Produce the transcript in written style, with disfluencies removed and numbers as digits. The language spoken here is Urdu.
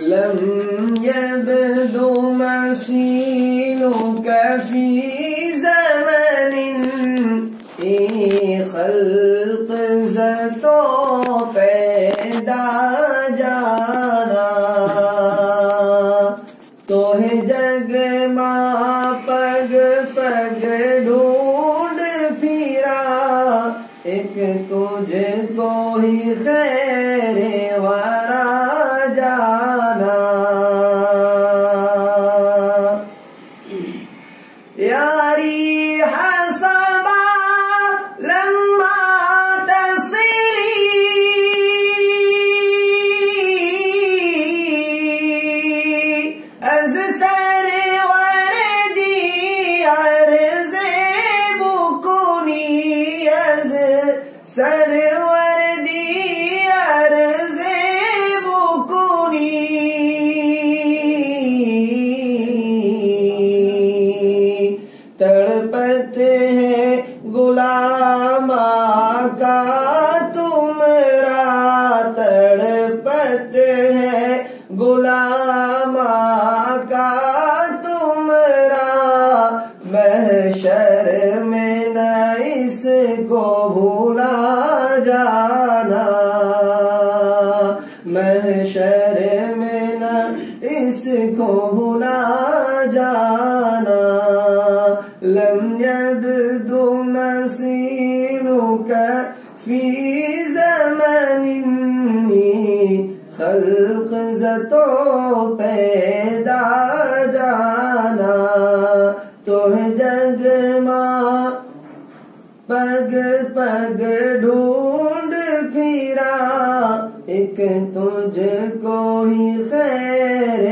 لم يبدو مثيلك في زمن خلق زتو پیدا جانا تو ہے جگ ماں پگ پگ ڈھونڈ پھرا ایک تجھ کو ہی خیر ورا جانا یاری حسبا لما تصری از سروردی عرض بکنی از سروردی عرض بکنی تڑپت ہے غلام کا تمرا تڑپت ہے غلام کا تمرا محشر میں نہ اس کو بھولا جانا محشر میں نہ اس کو بھولا جانا لم يبدو مثيلك في زمن خلق زتو پیدا جانا تو ہے جگ ماں پگ پگ ڈھونڈ پھرا ایک تجھ کو ہی خیر